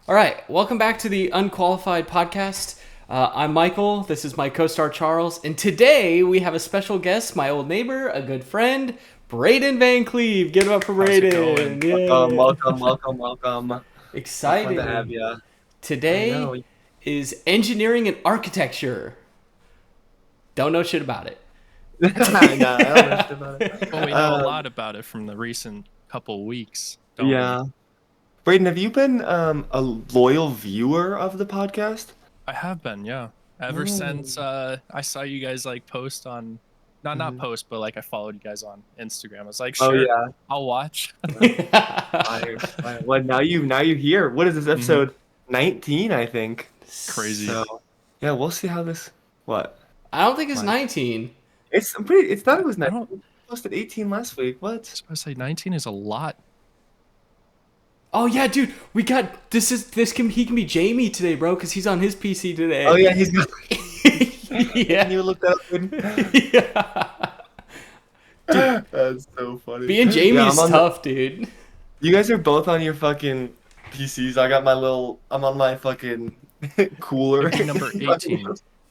All right, welcome back to the Unqualified podcast. I'm Michael. This is my co-star Charles, and today we have a special guest, my old neighbor, a good friend, Braden Van Cleve. Give it up for How's it Braden! going? Yeah, Welcome. So fun to have exciting. you. I know. Today is engineering and architecture. Don't know shit about it. I know. I don't know shit about Well, it. we know a lot about it from the recent couple weeks, don't we? Yeah. Brayden, have you been a loyal viewer of the podcast? I have been, yeah. Ever Oh. since I saw you guys like post on, not Mhm. post, but like I followed you guys on Instagram. I was like, Oh sure, yeah. I'll watch. Fire, fire. Well, now you're here. What is this hmm episode 19? I think. Crazy. So yeah, we'll see how this. What? I don't think it's What? 19. It's I'm pretty. It's thought it was I 19. don't. We posted 18 last week. I What? was supposed to say 19 is a lot. Oh yeah, dude, we got this can he can be Jamie today, bro, because he's on his PC Oh today. yeah, he's got. Can Yeah. you look that up? Brayden? Yeah. Dude, That's so funny. being Jamie Yeah, is tough, dude. you guys are both on your fucking PCs. I got my little. I'm on my fucking cooler. It'd be number 18.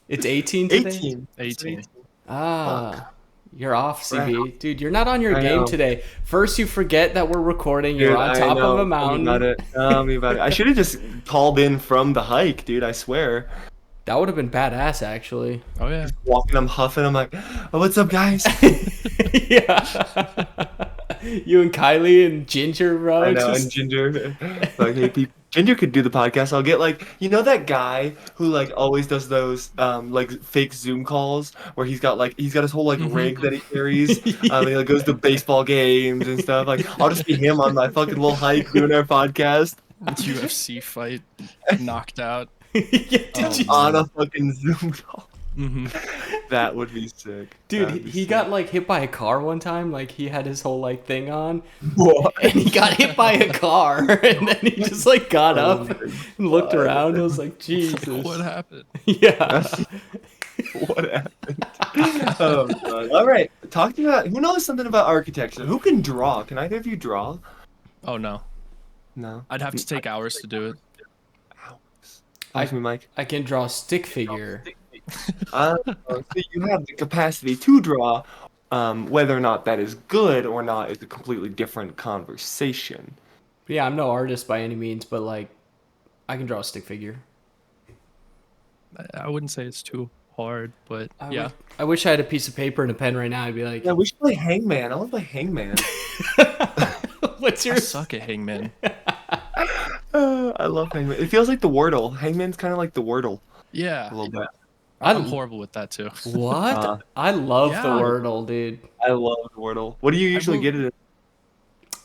It's 18 today? 18. 18. Ah, Fuck. you're off, Right. CB. Dude, you're not on your I game know. today. First, you forget that we're recording. You're Dude, on I top of know. a Tell me about mountain. it. Tell me about it. I should have just called in from the hike, dude. I swear. That would have been badass, actually. Oh yeah. Walking, I'm huffing. I'm like, oh, what's up, guys? Yeah. You and Kylie and Ginger, bro. I It's know. And just... Ginger, like, hey, people. Ginger could do the podcast. I'll get like, that guy who like always does those like fake Zoom calls where he's got his whole like rig that he carries. And he like goes to baseball games and stuff. Like I'll just be him on my fucking little hike doing our podcast UFC fight, knocked out. Yeah, Oh, did you... on a fucking Zoom call. hmm That would be sick. Dude, That'd be he sick. got like hit by a car one time. Like he had his whole like thing on, What? and he got hit by a car, and then he just like got Oh up my and looked God. around. I was like, Jesus. What happened? Yeah. What happened? Oh god. All right. Talk about who knows something about architecture. Who can draw? Can either of you draw? Oh no, No. I'd have to take hours to do it. Ask me, Mike. I can draw a stick figure. So you have the capacity to draw. Whether or not that is good or not is a completely different conversation. Yeah, I'm no artist by any means, but like, I can draw a stick figure. I wouldn't say it's too hard, but yeah. I wish I had a piece of paper and a pen right now. I'd be like, Yeah, we should play Hangman. I want to play Hangman. what's I your... suck at Hangman. I love Hangman. It feels like the Wordle. Hangman's kind of like the Wordle Yeah, a little bit. I'm horrible with that too. What? Uh, I love the Yeah. Wordle, dude. I love the Wordle. What do you usually get it in?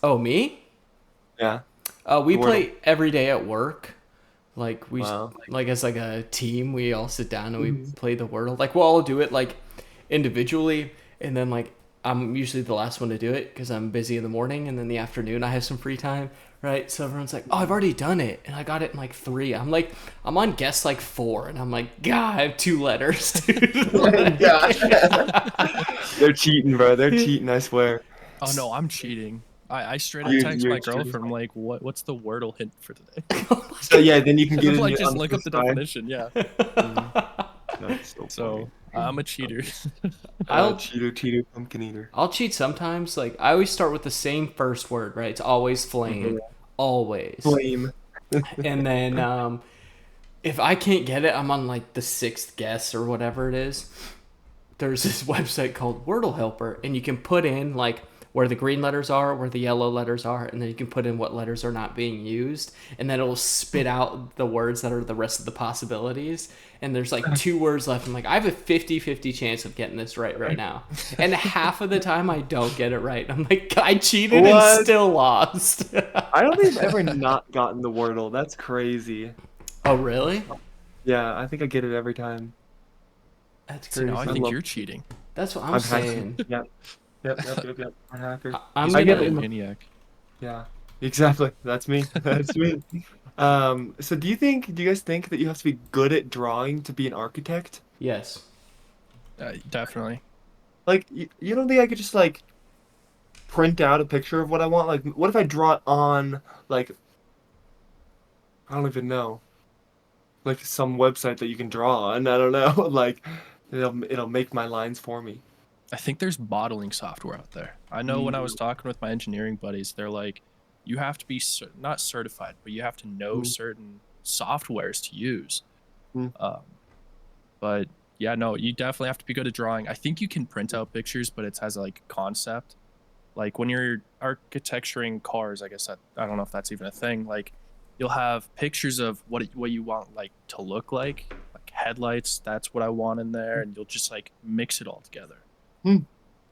Oh, me? Yeah. We The Wordle. play every day at work. Like Wow. like as like a team, we all sit down and we Mhm. play the Wordle. Like we'll all do it like individually, and then like I'm usually the last one to do it because I'm busy in the morning, and then the afternoon I have some free time, right? So everyone's like, "Oh, I've already done it, and I got it in like 3." I'm like, I'm on guess like 4, and I'm like, God, I have 2 letters, dude. They're cheating, bro. They're cheating, I swear. Oh no, I'm cheating. I straight up You- text you're my cheating. girlfriend like, what's the Wordle hint for today? So yeah, then you can get it like in just on look up the side. definition. Yeah. That's so So funny. I'm a cheater. I'll Cheater, pumpkin eater. I'll cheat sometimes. Like I always start with the same first word, right? It's always flame, always. Flame. And then if I can't get it, I'm on like the 6th guess or whatever it is. There's this website called Wordle Helper, and you can put in like where the green letters are, where the yellow letters are, and then you can put in what letters are not being used, and then it'll spit out the words that are the rest of the possibilities. And there's like 2 words left. I'm like, I have a 50-50 chance of getting this right now. And half of the time I don't get it right. I'm like, I cheated What? and still lost. I don't think I've ever not gotten the Wordle. That's crazy. Oh, really? Yeah, I think I get it every time. That's So crazy. now I I think love- you're cheating. That's what I'm I'm hacker. saying. Yep. Yep. I'm a hacker. I'm He's I a get gonna... it. maniac. Yeah. Exactly. That's me. That's me. So do you guys think that you have to be good at drawing to be an architect? Yes. Definitely. Like, you don't think I could just, like, print out a picture of what I want? Like, what if I draw it on, like, I don't even know. Like some website that you can draw on. I don't know. Like it'll make my lines for me. I think there's modeling software out there. I know when I was talking with my engineering buddies, they're like, you have to be not certified, but you have to know certain softwares to use. Mm. But yeah, no, you definitely have to be good at drawing. I think you can print out pictures, but it has like concept. Like when you're architecturing cars, I guess I don't know if that's even a thing. Like you'll have pictures of what you want like to look like headlights. That's what I want in there, and you'll just like mix it all together.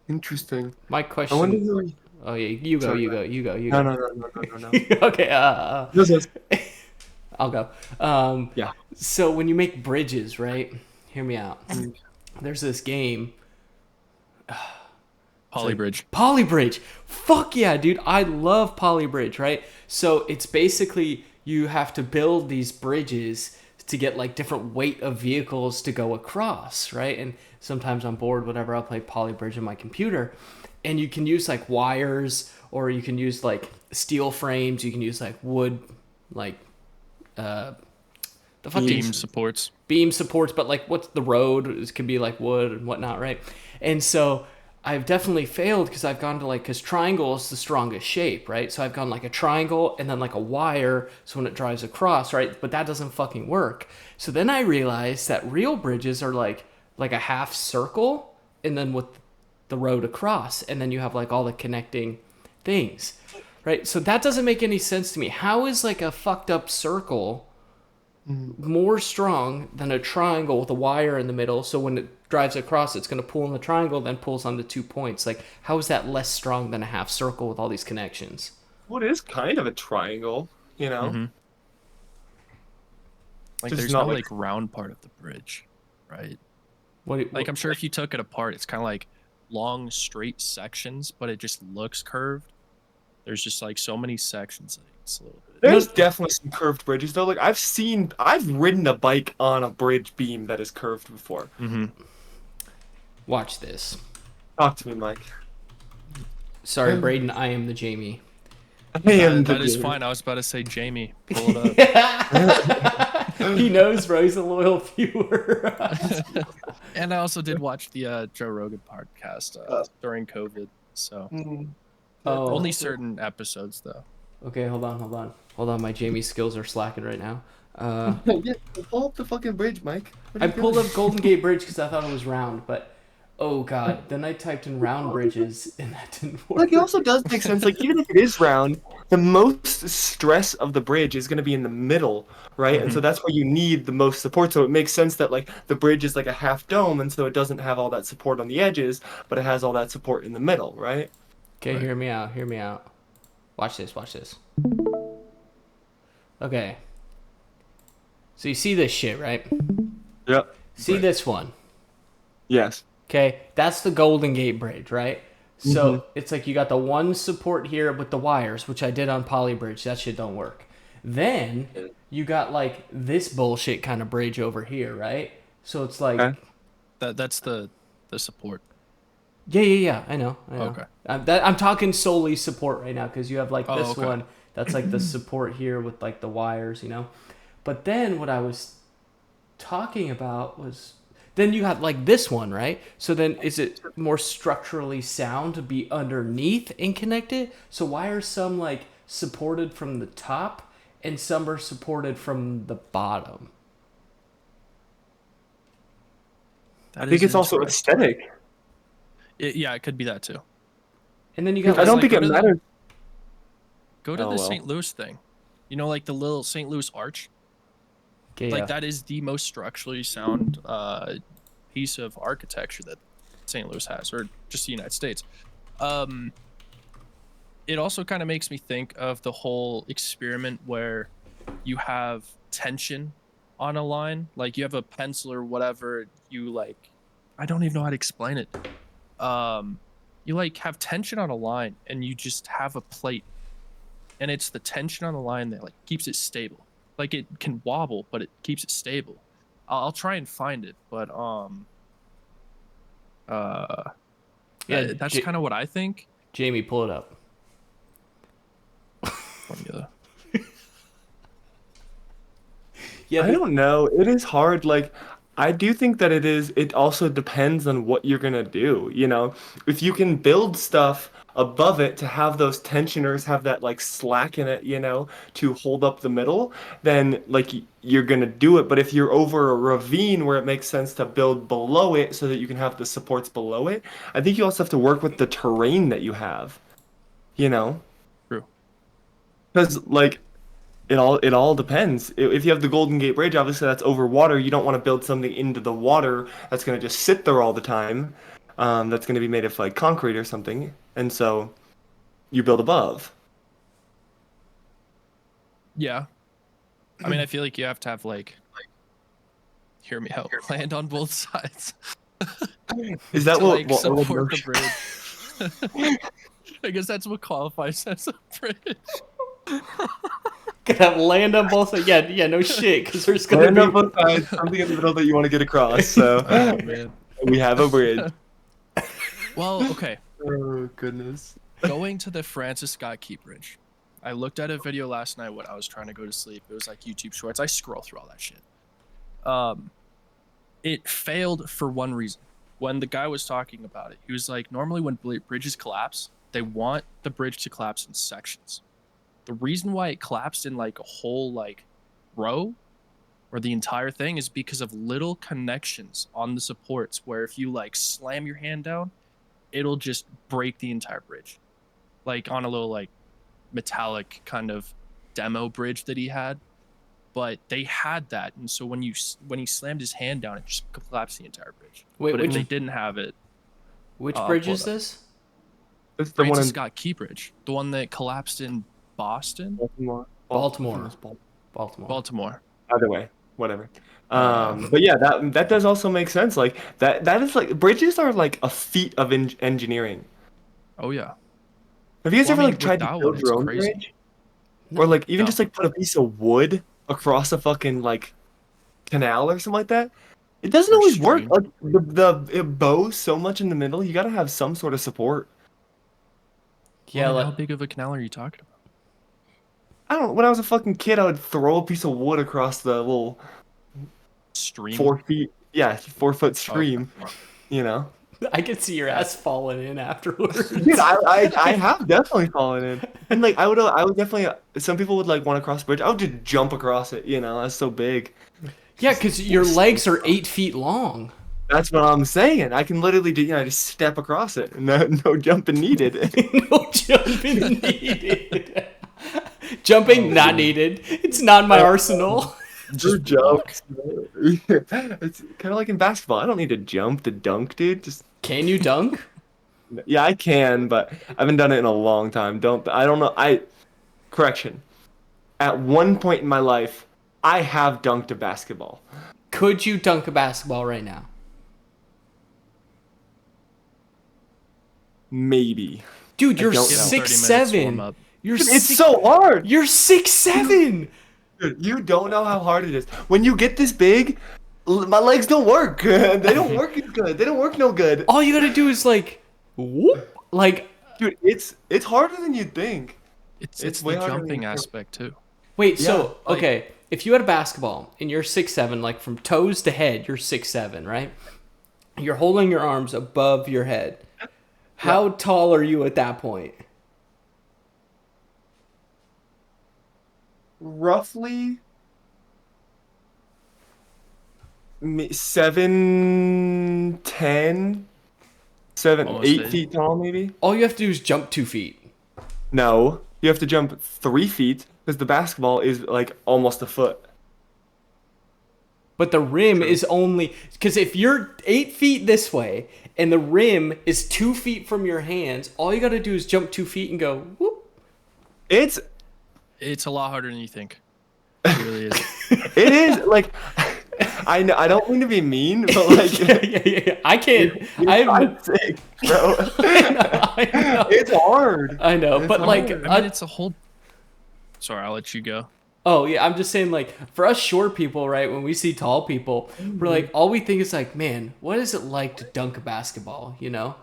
Interesting. My I wonder question. who. Oh yeah, you go, Sorry, you go go, ahead. you go, you No, go. no, no, no, no, no, no. Okay. This is- I'll go. Yeah. So when you make bridges, right? Hear me out. Mm. There's this game. Polybridge. Polybridge. Fuck yeah, dude. I love Polybridge, right? So it's basically you have to build these bridges to get like different weight of vehicles to go across, right? And sometimes I'm bored, whatever, I'll play Polybridge on my computer. And you can use like wires, or you can use like steel frames, you can use like wood, like the fucking Beam supports. beam supports, but like what's the road? It could be like wood and whatnot, right? And so I've definitely failed because I've gone to like, because triangle is the strongest shape, right? So I've gone like a triangle and then like a wire, so when it drives across, right? But that doesn't fucking work. So then I realized that real bridges are like a half circle and then with the road across, and then you have like all the connecting things, right? So that doesn't make any sense to me. How is like a fucked up circle more strong than a triangle with a wire in the middle? So when it drives across, it's going to pull in the triangle, then pulls on the 2 points. Like, how is that less strong than a half circle with all these connections? Well, it is kind of a triangle, you know? Mm-hmm. Like Just there's not no like- like round part of the bridge, right? What? Like I'm sure if you took it apart, it's kind of like long straight sections, but it just looks curved. There's just like so many sections. That it's a little bit. There's definitely some curved bridges though. Like I've ridden a bike on a bridge beam that is curved before. Mm-hmm. Watch this. Talk to me, Mike. Sorry, Braden. I am the Jamie. I am That the is dude. fine. I was about to say Jamie. Pull it up. He knows, bro. He's a loyal viewer. And I also did watch the Joe Rogan podcast during COVID. So Oh, only certain episodes though. okay. Hold on. My Jamie skills are slacking right now. Yeah, pull up the fucking bridge, Mike. What are I you pulled doing? up Golden Gate Bridge because I thought it was round, but oh god, then I typed in round bridges and that didn't work. Like it also does make sense. Like even if it is round, the most stress of the bridge is going to be in the middle, right? And so that's where you need the most support. So it makes sense that like the bridge is like a half dome, and so it doesn't have all that support on the edges, but it has all that support in the middle, right? Okay, Right. hear me out. Watch this. Okay. So you see this shit, right? Yep. See Right. this one. Yes. Okay, that's the Golden Gate Bridge, right? So it's like you got the one support here with the wires, which I did on Polybridge. That shit don't work. Then you got like this bullshit kind of bridge over here, right? So it's like, Okay. That's the support. yeah. I know. Okay. I'm talking solely support right now because you have like Oh, this okay. one that's like the support here with like the wires, you know. But then what I was talking about was then you got like this one, right? So then is it more structurally sound to be underneath and connected? So why are some like supported from the top and some are supported from the bottom? That I think is it's also interesting. aesthetic. Yeah, it could be that too. And then you got I don't like, think go it to the- matters. Go to Oh, the well. St. Louis thing. You know, like the little St. Louis arch. okay, Like yeah. that is the most structurally sound piece of architecture that St. Louis has, or just the United States. It also kind of makes me think of the whole experiment where you have tension on a line, like you have a pencil or whatever. You like, I don't even know how to explain it. You like have tension on a line, and you just have a plate, and it's the tension on the line that like keeps it stable. Like it can wobble, but it keeps it stable. I'll try and find it, but Yeah, that's kind of what I think. Jamie, pull it up. Formula. Yeah, I don't know. It is hard. Like, I do think that it is. It also depends on what you're gonna do. You know, if you can build stuff above it to have those tensioners have that like slack in it, you know, to hold up the middle, then like you're gonna do it. But if you're over a ravine where it makes sense to build below it so that you can have the supports below it, I think you also have to work with the terrain that you have. You know, True. because like it all depends. If you have the Golden Gate Bridge, obviously that's over water. You don't want to build something into the water that's going to just sit there all the time. That's going to be made of like concrete or something. And so you build above. Yeah. I mean, I feel like you have to have like hear me out. Land on both sides Is that to what, like what support the bridge. I guess that's what qualifies as a bridge. Gotta have land on both sides. Yeah, no shit, because there's gonna land be. on both sides, something in the middle that you want to get across. So Oh man. we have a bridge. Well, okay. Oh goodness. Going to the Francis Scott Key Bridge. I looked at a video last night when I was trying to go to sleep. It was like YouTube Shorts. I scroll through all that shit. It failed for one reason. When the guy was talking about it, he was like, normally when bridges collapse, they want the bridge to collapse in sections. The reason why it collapsed in like a whole like row or the entire thing is because of little connections on the supports where if you like slam your hand down, it'll just break the entire bridge. Like on a little like metallic kind of demo bridge that he had, but they had that, and so when he slammed his hand down, it just collapsed the entire bridge. Wait, but which- if they didn't have it, Which I'll bridge pull is it up. this? It's the one Francis in Scott Key Bridge, the one that collapsed in Boston, Baltimore. Baltimore. Baltimore. Baltimore. Baltimore. Either way, whatever. But yeah, that does also make sense. Like that is like bridges are like a feat of engineering. Oh yeah. Have you guys Well, I ever mean, like tried to with that build one, your it's own crazy. bridge? Or like even No. just like put a piece of wood across a fucking like canal or something like that? It doesn't Or always work. stream. Like it bows so much in the middle, you gotta have some sort of support. Yeah, Well, how like, big of a canal are you talking about? I don't know. When I was a fucking kid, I would throw a piece of wood across the little Stream. 4 feet, yeah, 4 foot Oh, stream. okay. You know. I could see your ass falling in afterwards. Dude, I have definitely fallen in, and like I would definitely. Some people would like want to cross the bridge. I would just jump across it. You know, that's so big. Yeah, because your legs are 8 feet long. That's what I'm saying. I can literally just step across it. No jumping needed. No jumping needed. Jumping not needed. It's not in my arsenal. Just jump. It's kind of like in basketball. I don't need to jump to dunk, dude. Just Can you dunk? yeah, I can, but I haven't done it in a long time. I don't know. Correction. At one point in my life, I have dunked a basketball. Could you dunk a basketball right now? Maybe. Dude, you're don't know. 6'7". You're It's six- so hard. You're 6'7". Dude, you don't know how hard it is. When you get this big, my legs don't work. They don't work as good. They don't work no good. All you gotta do is like, whoop, like. Dude, it's harder than you'd think. It's It's the way harder than jumping you think. aspect too. Wait, Yeah, so like- okay, if you had a basketball and you're 6'7", like from toes to head, you're 6'7", right? You're holding your arms above your head. How tall are you at that point? Roughly 7, 10, 7, Almost 8 8. feet tall, maybe. All you have to do is jump 2 feet. No, you have to jump 3 feet because the basketball is like almost a foot. But the rim is only because if you're 8 feet this way and the rim is 2 feet from your hands, all you got to do is jump 2 feet and go whoop. It's It's a lot harder than you think. It really is. it is like I know I don't mean to be mean, but like yeah. I can't. you're I'm. 5'6", bro. I know. It's hard. I know, It's but like, hard. I mean, it's a whole. Sorry, I'll let you go. oh yeah, I'm just saying like for us short people, right? When we see tall people, we're like, all we think is like, man, what is it like to dunk a basketball? You know?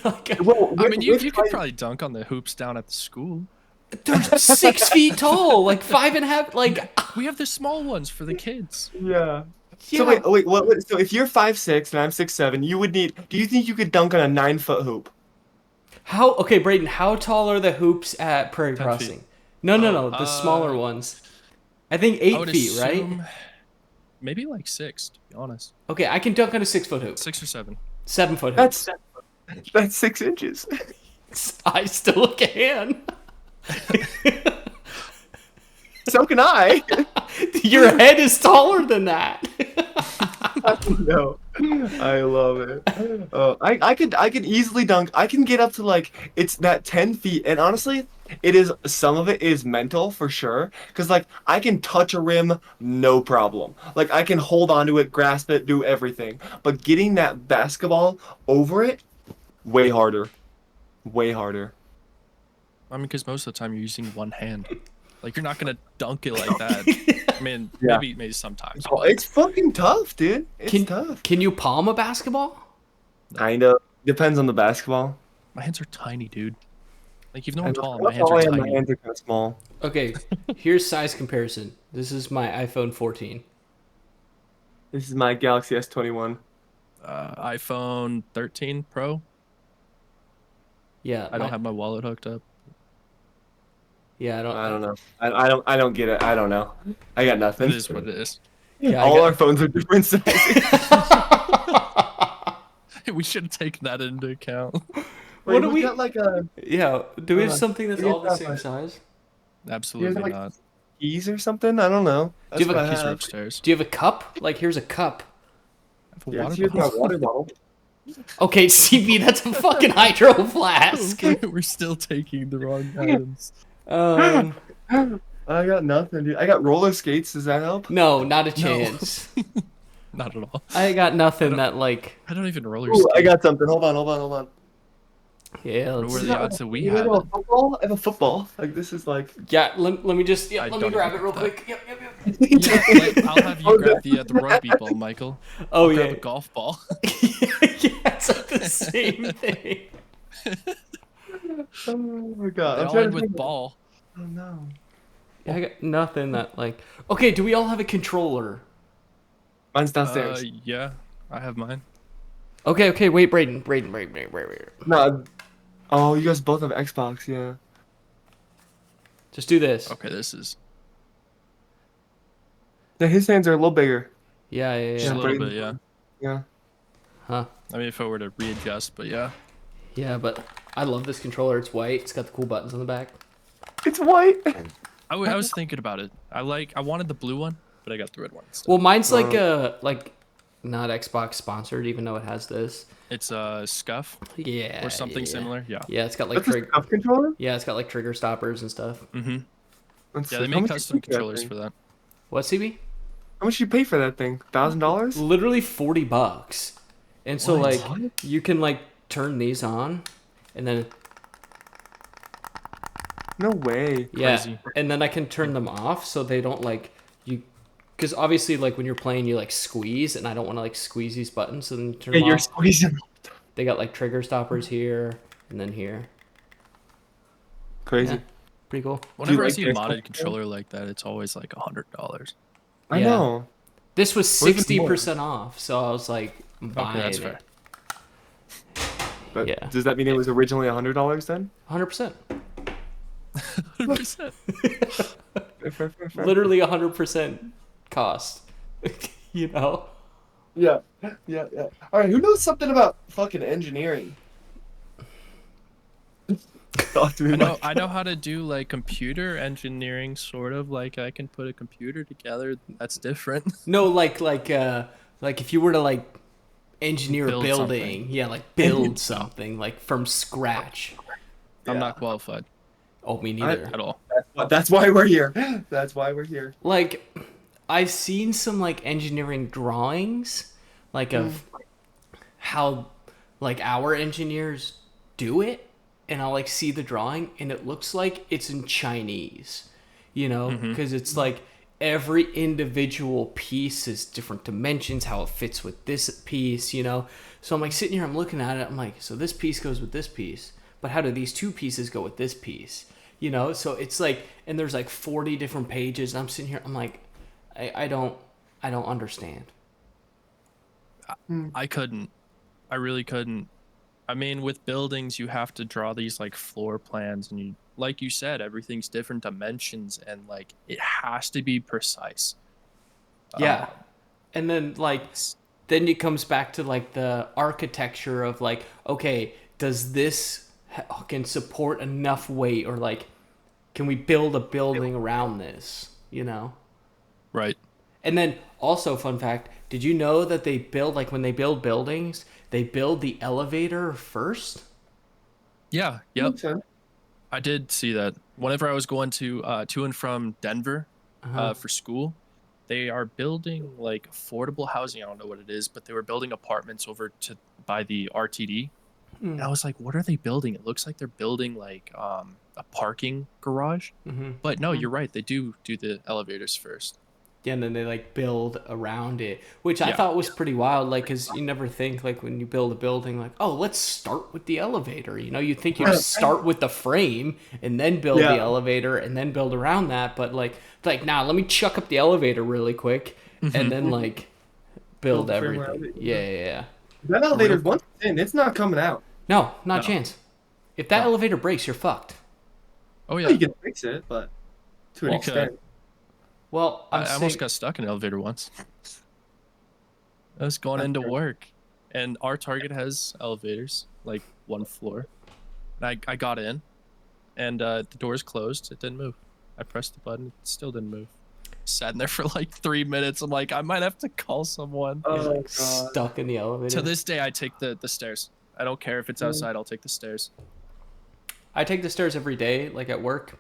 Like, Well, I mean, you with could height- probably dunk on the hoops down at the school. they're 6 feet tall, like 5.5. Like We have the small ones for the kids. Yeah. Yeah. So wait, what? So if you're 5'6" and I'm 6'7", you would need. Do you think you could dunk on a 9-foot hoop? How? Okay, Brayden. How tall are the hoops at Prairie 10 Crossing? feet. No. The smaller ones. I think 8 feet, right? Maybe like 6, to be honest. Okay, I can dunk on a 6-foot hoop. 6 or 7. 7-foot hoop. That's 6 inches. I still can. So can I. Your head is taller than that. No, I love it. I could easily dunk. I can get up to like it's that 10 feet, and honestly, it is some of it is mental for sure. Cause like I can touch a rim, no problem. Like I can hold onto it, grasp it, do everything. But getting that basketball over it, way harder, way harder. I mean, because most of the time you're using one hand. Like, you're not going to dunk it like that. I mean, maybe sometimes. Oh, it's fucking tough, dude. It's tough. Can you palm a basketball? Kind of depends on the basketball. My hands are tiny, dude. Like, even though I'm tall, my hands are tiny. My hands are kind of small. Okay, here's size comparison. This is my iPhone 14. This is my Galaxy S21. iPhone 13 Pro. Yeah, I don't have my wallet hooked up. Yeah, I don't know. I don't get it. I don't know. I got nothing. It is what it is. Yeah, all our phones are different sizes. We should have taken that into account. What do we got? Like a do we have something that's all the same size? Absolutely like, not. Keys or something? I don't know. Do you have a Keys are upstairs. Do you have a cup? Like, here's a cup. I have a water bottle. Okay, CB, that's a fucking hydro flask. We're still taking the wrong items. I got nothing, dude. I got roller skates. Does that help? No, not a chance. Not at all. I got nothing that like. I don't even roller Ooh, skate. I got something. Hold on. Yeah, What were let's the odds that we I had? have a football. Like this is like. yeah. Let me just I let me don't grab it even real have quick. Yep. Yeah, I'll have you grab the rugby ball, Michael. Oh I'll yeah. grab a golf ball. Yeah, it's like the same thing. Oh my god! They I'm all trying end to with think. ball. Oh no. Yeah, I got nothing that like. Okay, do we all have a controller? Mine's downstairs. Yeah, I have mine. Okay. Wait, Brayden. No. Oh, you guys both have Xbox, yeah. Just do this. Okay, this is Yeah, his hands are a little bigger. Yeah. just a little Brayden. bit, yeah. Yeah. Huh. I mean, if I were to readjust, but yeah. Yeah, but I love this controller. It's white. It's got the cool buttons on the back. It's white. I was thinking about it. I wanted the blue one, but I got the red one instead. Well, mine's like not Xbox sponsored, even though it has this. It's Scuff Yeah. or something similar. Yeah. Yeah, it's got like That's a cup controller? Yeah, it's got like trigger stoppers and stuff. Mm-hmm. Let's Yeah, see. they How make much custom you pay for that controllers thing? for that. What, CB? How much you pay for that thing? $1,000? Literally $40. And so What? like you can like turn these on and then No way. yeah, Crazy. and then I can turn them off so they don't like you, because obviously like when you're playing you like squeeze, and I don't want to like squeeze these buttons, so then you turn Yeah, them you're off. squeezing. They got like trigger stoppers here and then here. Crazy. Yeah. Pretty cool. Whenever I like see a this modded one? controller like that, it's always like $100. I Yeah. know. This was Or even 60% off, so I was like, I'm Okay, buying that's it. fair. But Yeah. does that mean it was originally $100 then? 100%. 100%. Fair. Literally 100% cost. You know? Yeah. All right, who knows something about fucking engineering? Talk to me, Mike. I know how to do like computer engineering, sort of. Like I can put a computer together. That's different. No, like if you were to like engineer a Build building, something. yeah, like build something like from scratch. I'm Yeah. not qualified Oh, me neither. at all. That's why we're here. That's why we're here. Like I've seen some like engineering drawings like of how like our engineers do it, and I'll like see the drawing and it looks like it's in Chinese, you know, because it's like every individual piece is different dimensions, how it fits with this piece, you know. So I'm like sitting here, I'm looking at it, I'm like, so this piece goes with this piece, but how do these two pieces go with this piece? You know, so it's like, and there's like 40 different pages. And I'm sitting here, I'm like, I don't understand. I couldn't. I really couldn't. I mean, with buildings, you have to draw these like floor plans, and you, like you said, everything's different dimensions, and like it has to be precise. Yeah. And then like, then it comes back to like the architecture of like, okay, does this can support enough weight, or like, can we build a building around this, you know? Right. And then also, fun fact, did you know that they build, like when they build buildings, they build the elevator first? Yeah. Yep. Makes sense. I did see that. Whenever I was going to and from Denver for school, they are building like affordable housing. I don't know what it is, but they were building apartments over to by the RTD. And I was like, what are they building? It looks like they're building like a parking garage. But no, you're right. They do the elevators first. Yeah, and then they like build around it, which I thought was pretty wild. Like, cause you never think like when you build a building, like, oh, let's start with the elevator. You know, you think you start with the frame and then build the elevator and then build around that. But like, nah, let me chuck up the elevator really quick and then like build the frame everything. around it. Yeah. That elevator, once it's in, it's not coming out. No, not a chance. If that elevator breaks, you're fucked. Oh yeah, You can fix it, but to an You extent. Well, I almost got stuck in an elevator once. I was going into work, and our Target has elevators, like one floor. And I got in, and the doors closed. It didn't move. I pressed the button. It still didn't move. Sat in there for like 3 minutes. I'm like, I might have to call someone. Oh, God. stuck in the elevator. To this day, I take the stairs. I don't care if it's outside. I'll take the stairs. I take the stairs every day, like at work,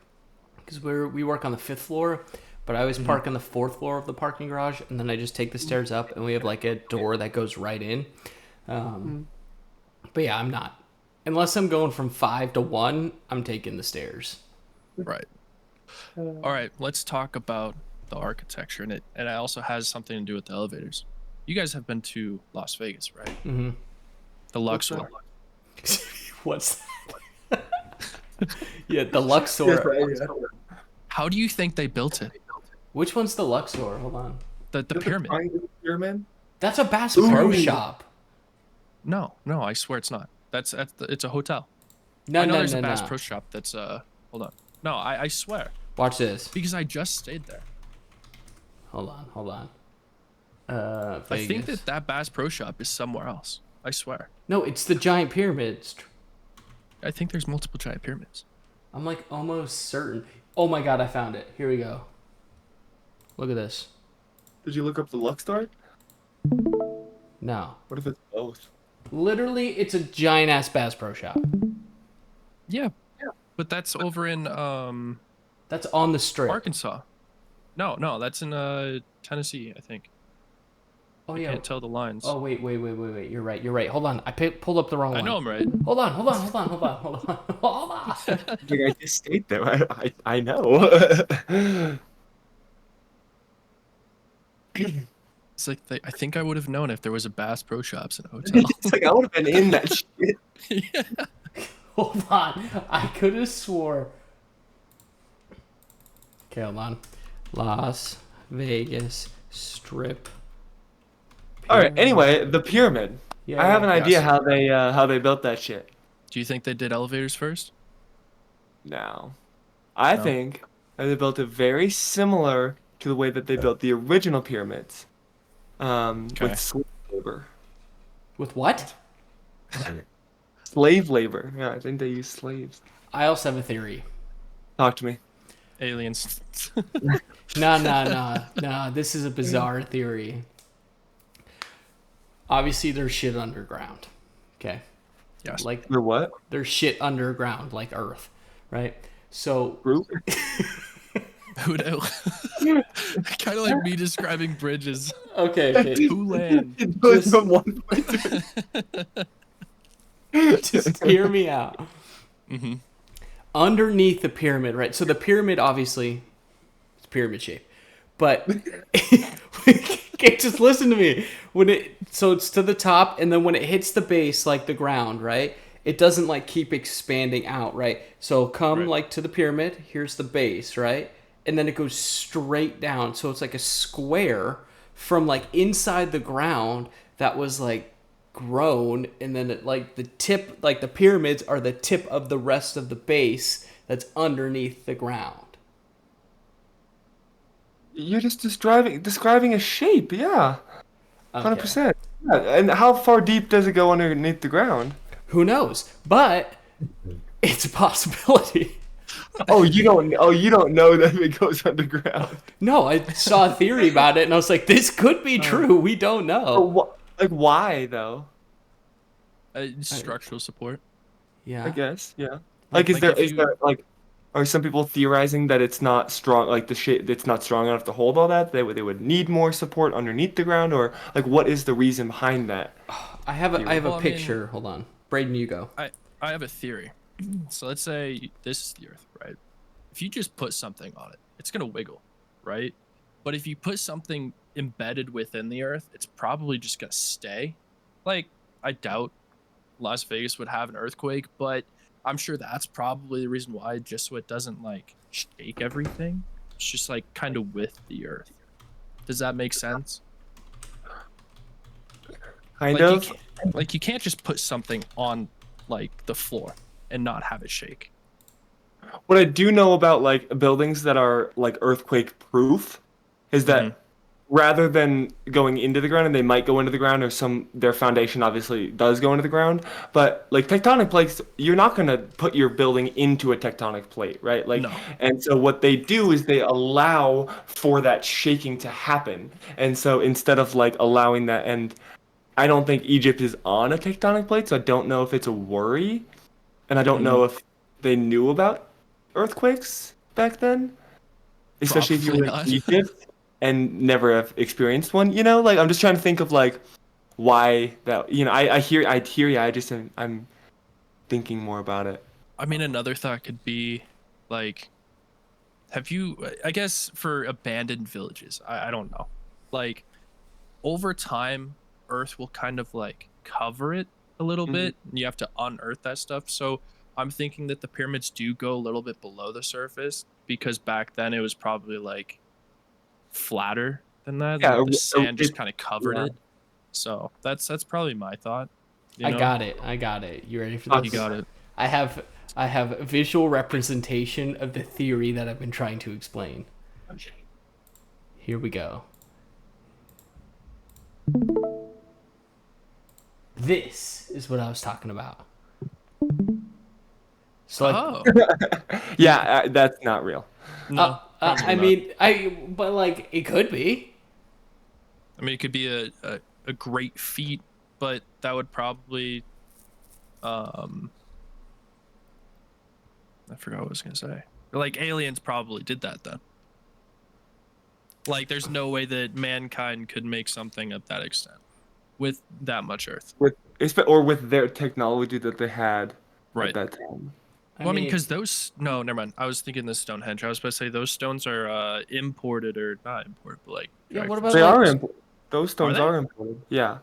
because we work on the 5th floor. But I always park on the 4th floor of the parking garage, and then I just take the stairs up, and we have like a door that goes right in. But yeah, I'm not. Unless I'm going from 5 to 1, I'm taking the stairs. Right. All right. Let's talk about the architecture, and it also has something to do with the elevators. You guys have been to Las Vegas, right? Mm-hmm. The Luxor. What's that? Yeah, the Luxor. How do you think they built it? Which one's the Luxor? Hold on. The pyramid. Pyramid? That's a Bass Pro Shop. No, I swear it's not. It's a hotel. No, I know no, there's no, a Bass no. Pro Shop that's hold on. No, I swear. Watch this. Because I just stayed there. Hold on. I think that Bass Pro Shop is somewhere else. I swear. No, it's the giant pyramids. I think there's multiple giant pyramids. I'm like almost certain. Oh my god, I found it. Here we go. Look at this. Did you look up the Luxor? No. What if it's both? Literally, it's a giant ass Bass Pro Shop. Yeah. But that's over in That's on the strip. Arkansas. No, that's in Tennessee, I think. Oh I yeah. can't tell the lines. Oh wait. You're right. Hold on. I pulled up the wrong one. I know I'm right. Hold on. Hold on. Like, I just stayed there. I know. It's like I think I would have known if there was a Bass Pro Shops in a hotel. It's like I would have been in that shit. Yeah. Hold on. I could have swore. Okay, hold on. Las Vegas Strip. All right. Anyway, the pyramid. Yeah, I have an idea yes. how they built that shit. Do you think they did elevators first? No, I think that they built it very similar to the way that they built the original pyramids, with slave labor. With what? Slave labor. Yeah, I think they used slaves. I also have a theory. Talk to me. Aliens. No. This is a bizarre theory. Obviously, there's shit underground. Okay. Yes. Like They're what? there's shit underground, like Earth, right? So Group? Who know? Kind of like me describing bridges. okay. Two land. It goes Just- from one point to Just hear me out. Mm-hmm. Underneath the pyramid, right? So the pyramid, obviously, it's pyramid shape, but okay, just listen to me. So it's to the top, and then when it hits the base, like the ground, right? it doesn't like keep expanding out, right? So come Right. like to the pyramid, here's the base, right? And then it goes straight down. So it's like a square from like inside the ground that was like grown, and then it, like the tip, like the pyramids are the tip of the rest of the base that's underneath the ground. You're just describing a shape. Yeah, Okay. 100%. Yeah, and how far deep does it go underneath the ground? Who knows? But it's a possibility. Oh, you don't. Oh, you don't know that it goes underground. No, I saw a theory about it and I was like, this could be true. We don't But know. like, why though? Structural support. Yeah. I guess. Yeah. Like, is Like there if is you there like, are some people theorizing that it's not strong, like the shape, it's not strong enough to hold all that? They would need more support underneath the ground, or like, what is the reason behind that? I have a Well, I mean- picture. Hold on. Braden, you go. I have a theory. So let's say this is the Earth, right? If you just put something on it, it's gonna wiggle, right? But if you put something embedded within the Earth, it's probably just gonna stay. Like, I doubt Las Vegas would have an earthquake, but I'm sure that's probably the reason why, just so it doesn't like shake everything. It's just like kind of with the Earth. Does that make sense? Kind Like of. you can't just put something on like the floor and not have it shake. What I do know about like buildings that are like earthquake proof is that Mhm. rather than going into the ground, and they might go into the ground, or their foundation obviously does go into the ground, but like tectonic plates, you're not going to put your building into a tectonic plate, right? Like, No. and so what they do is they allow for that shaking to happen. And so instead of like allowing that, and I don't think Egypt is on a tectonic plate, so I don't know if it's a worry, and I don't know if they knew about earthquakes back then, especially if you Probably were in not. Egypt and never have experienced one. You know, like I'm just trying to think of like why that. You know, I hear you. I'm thinking more about it. I mean, another thought could be like, have you, I guess, for abandoned villages, I don't know. Like, over time, Earth will kind of like cover it a little Mhm. bit, and you have to unearth that stuff. So I'm thinking that the pyramids do go a little bit below the surface because back then it was probably like flatter than that, Yeah, and the sand just it, kind of covered yeah. it. So that's probably my thought. You I know, got it. I got it. You ready for Oh, you this? got it. I have I have a visual representation of the theory that I've been trying to explain. Here we go. This is what I was talking about. So like, Oh Yeah, that's not real. no, probably I not. mean, but like it could be. I mean, it could be a great feat, but that would probably um I forgot what I was gonna say. Like aliens probably did that then. Like there's no way that mankind could make something of that extent with that much Earth. Or with their technology that they had at Right. that time. Well, I mean, because those no, never mind. I was thinking the Stonehenge. I was about to say those stones are imported or not imported, but like Yeah, dragged what from about They like? are Scotland. important. Those Are stones they? are important. Yeah.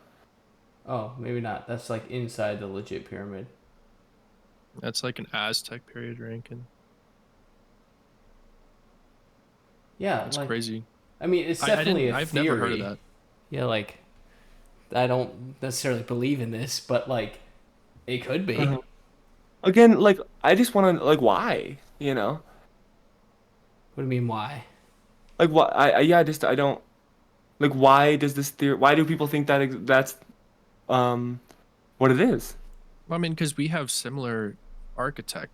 Oh, maybe not. That's like inside the legit pyramid. That's like an Aztec period ranking. Yeah, That's like crazy. I mean, it's I definitely didn't. a I've theory. never heard of that. Yeah, like I don't necessarily believe in this, but like it could be. Uh-huh. Again, like I just want to like why, you know? What do you mean? Why? Like why I just I don't like why does this theory why do people think that that's um what it is? Well, I mean, because we have similar architect,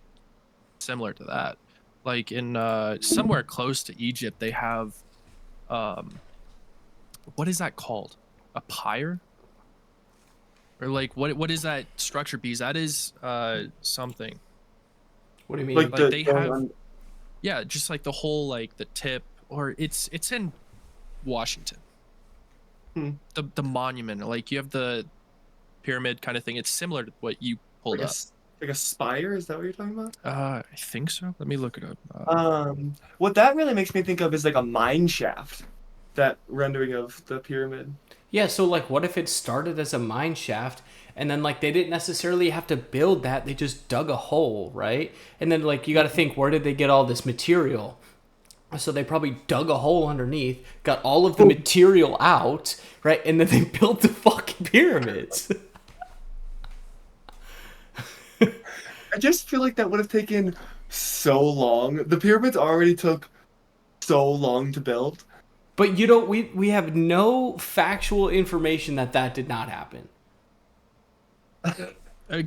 similar to that. Like in somewhere close to Egypt, they have um, what is that called? A pyre? Or like what is that structure piece? That is something. What do you mean? Like Like they have yeah, just like the whole like the tip or it's in Washington. Hmm. The monument, like you have the pyramid kind of thing. It's similar to what you pulled like up. like a spire, is that what you're talking about? I think so. Let me look it up. What that really makes me think of is like a mine shaft. That rendering of the pyramid. Yeah, so like what if it started as a mine shaft And then like they didn't necessarily have to build that, they just dug a hole, right? And then like you got to think, where did they get all this material? So they probably dug a hole underneath, got all of the material out, right? And then they built the fucking pyramids. I just feel like that would have taken so long. The pyramids already took so long to build. But you don't. We have no factual information that did not happen.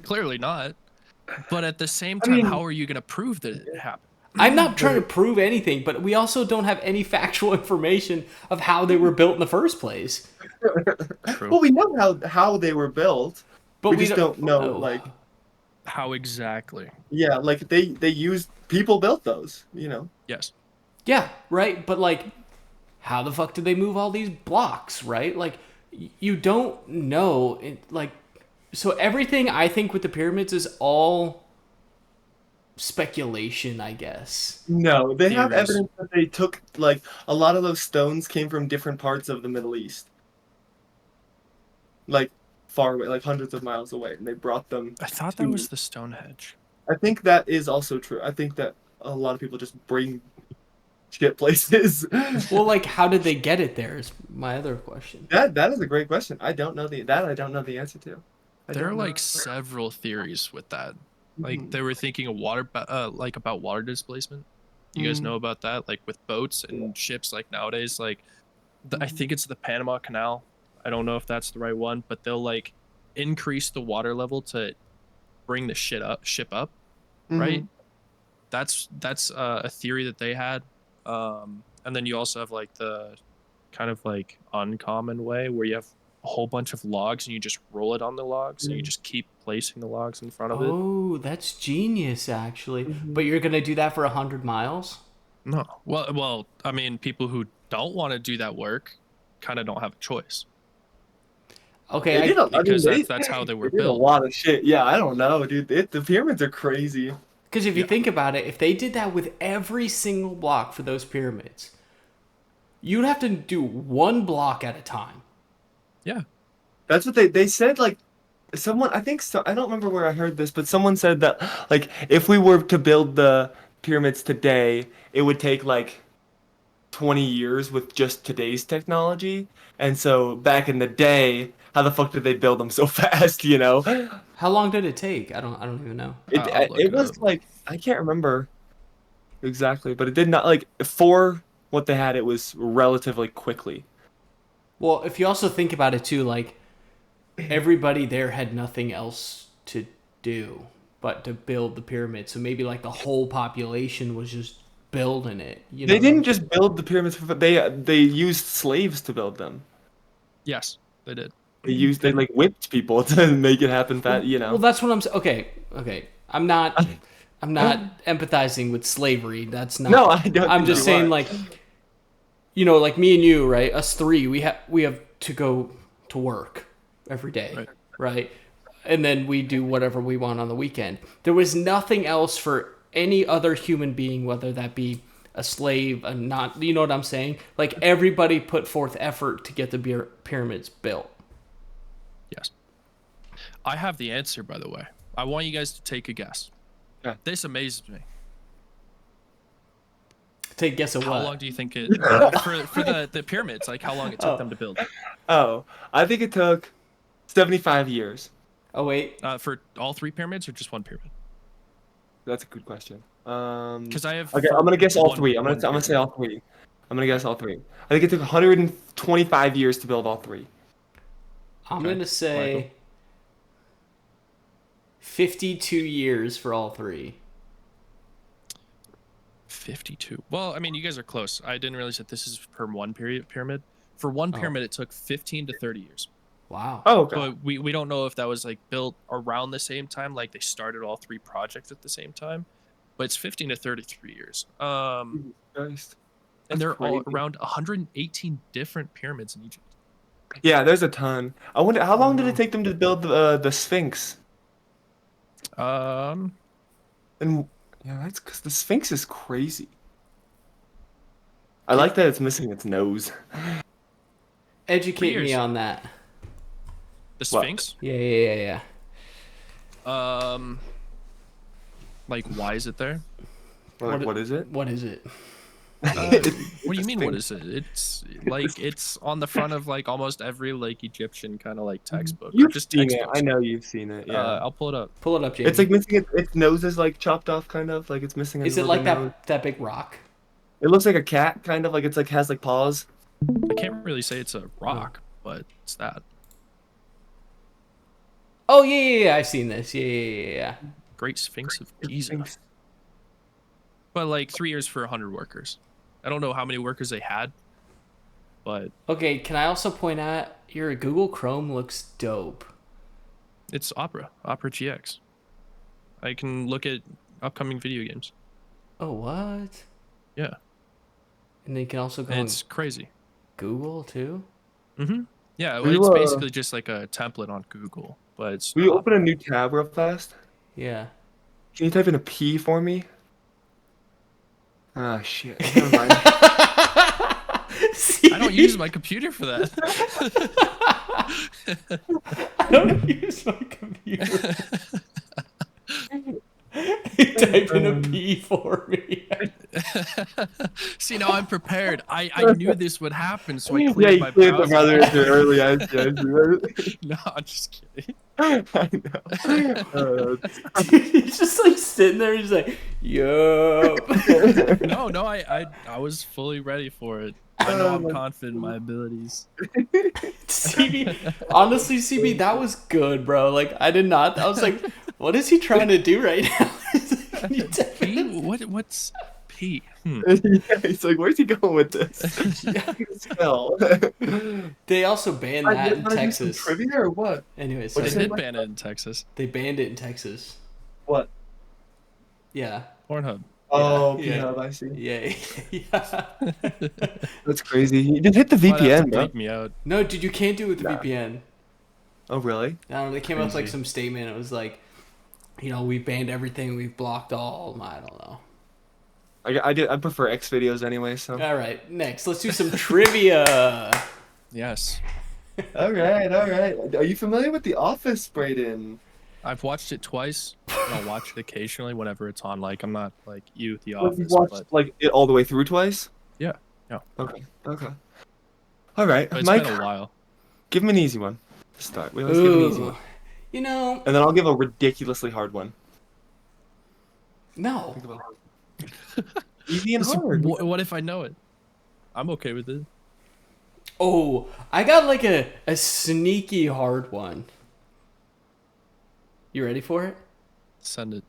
Clearly not. But at the same I time, mean- how are you going to prove that it happened? I'm not trying to prove anything, but we also don't have any factual information of how they were built in the first place. True. Well, we know how they were built, But we just don't know, like, How exactly? yeah, like they used people built those, you know. Yes. Yeah, right. But like, how the fuck did they move all these blocks? Right? Like, you don't know. Like, so everything I think with the pyramids is all speculation, I guess. No, they have Theories. evidence that they took, like, a lot of those stones came from different parts of the Middle East, like far away, like hundreds of miles away, and they brought them. I thought to- that was the Stonehenge. I think that is also true. I think that a lot of people just bring shit places. Well, like, how did they get it there? Is my other question. That is a great question. I don't know the answer to. There are don't know. like several theories with that. Like Mhm. they were thinking of like about water displacement. You guys Mhm. know about that? Like with boats and ships, like nowadays, like I think it's the Panama Canal. I don't know if that's the right one, but they'll like increase the water level to bring the ship up, right? Mhm. That's a theory that they had. And then you also have like the kind of like uncommon way where you have a whole bunch of logs and you just roll it on the logs and you just keep placing the logs in front of it. Oh, that's genius, actually. Mhm. But you're gonna do that for 100 miles? No, well, I mean, people who don't want to do that work kind of don't have a choice. Okay, They did because that's how they were did a built. lot of shit. Yeah, I don't know, dude. The pyramids are crazy. because if you Yeah. think about it, if they did that with every single block for those pyramids, you'd have to do one block at a time. Yeah. That's what they said. Like someone, I think so. I don't remember where I heard this, but someone said that like if we were to build the pyramids today, it would take like 20 years with just today's technology. And so back in the day, how the fuck did they build them so fast? You know, How long did it take? I don't even know. I'll look it it was up. like I can't remember exactly, but it did not like for what they had. It was relatively quickly. Well, if you also think about it too, like everybody there had nothing else to do but to build the pyramid. So maybe like the whole population was just building it. You know, They didn't just build the pyramids. They used slaves to build them. Yes, they did. They like whipped people to make it happen fast. You know. Well, that's what I'm saying. Okay. I'm not empathizing with slavery. That's not. No, I don't I'm think just you saying, are. like, you know, like me and you, right? Us three, we have to go to work every day, right? And then we do whatever we want on the weekend. There was nothing else for any other human being, whether that be a slave, a not. You know what I'm saying? Like everybody put forth effort to get the pyramids built. Yes. I have the answer, by the way. I want you guys to take a guess. Okay. This amazes me. Take a guess of How what? long do you think it for the pyramids? Like how long it took them to build? Oh, I think it took 75 years. Oh wait, For all three pyramids or just one pyramid? That's a good question. Because I have. Okay, for I'm gonna guess all one- three. I'm one gonna say pyramid. all three. I'm gonna guess all three. I think it took 125 years to build all three. I'm Okay, gonna say Michael. 52 years for all three. 52. Well, I mean, you guys are close. I didn't realize that this is per one pyramid. For one pyramid, it took 15 to 30 years. Wow. Oh, okay. But we don't know if that was like built around the same time, like they started all three projects at the same time. But it's 15 to 33 years. Christ. And That's there are all crazy. around 118 different pyramids in Egypt. Yeah, there's a ton. I wonder how long did Wow. it take them to build the Sphinx? Um, And yeah, that's because the Sphinx is crazy. I like that it's missing its nose. Educate me years. on that. The Sphinx? Yeah. Like, why is it there? What is it? What is it? What do you mean? What is it? It's like it's on the front of like almost every like Egyptian kind of like textbook or You've just seen it. textbooks. I know you've seen it. Yeah. I'll pull it up. Pull it up, Jamie. It's like missing its nose is like chopped off, kind of like it's missing. Is it little like nose. that big rock? It looks like a cat, kind of like it's like has like paws. I can't really say it's a rock, but it's that. Oh yeah. I've seen this. Yeah. Great Sphinx of Giza. But like 3 years for 100 workers. I don't know how many workers they had, but Okay, can I also point out your Google Chrome looks dope. it's Opera GX. I can look at upcoming video games. Oh, what? Yeah, And then you can also go and on it's crazy. Google too? Yeah, Will you, it's basically just like a template on Google, but it's Will you open a new tab real fast? Yeah. Can you type in a P for me? Ah, shit. Never mind. See? I don't use my computer for that. I don't use my computer. Type in a P for me. See, now I'm prepared. I knew this would happen, so I cleared my you did the browser. brother answer early. I see. No, I'm just kidding. I know. He's just like sitting there. He's like, "Yo." No, I was fully ready for it. I know I'm confident in my abilities. CB, honestly, CB, that was good, bro. Like, I did not. I was like, what is he trying to do right now? Can you type P? in- What's P? Yeah, he's like, where's he going with this? Spell. They also banned that in Wanna do some Texas. trivia or what? Anyways, They What'd sorry. you did say? ban it in Texas. They banned it in Texas. What? Yeah. Pornhub. Oh, yeah. P-Hub, I see. Yeah. That's crazy. You just hit the Might have to VPN, bro. bleep me out. No, dude, you can't do it with the Nah. VPN. Oh, really? I don't know. They came out with like Crazy. some statement. It was like, we've banned everything. We've blocked all. I don't know. I prefer X videos anyway, so. All right, next. Let's do some trivia. Yes. All right. Are you familiar with The Office, Brayden? I've watched it twice. And I'll watch it occasionally whenever it's on. Like, I'm not like you with The Well, you Office, watched but like it all the way through twice? yeah. Okay. All right, But it's Mike, been a while. give him an easy one to start. Let's give him an easy Ooh. one. And And then I'll give a ridiculously hard one. no. Think about easy and It's- hard. What if I know it? I'm okay with it. Oh, I got like a sneaky hard one. You ready for it? Send it.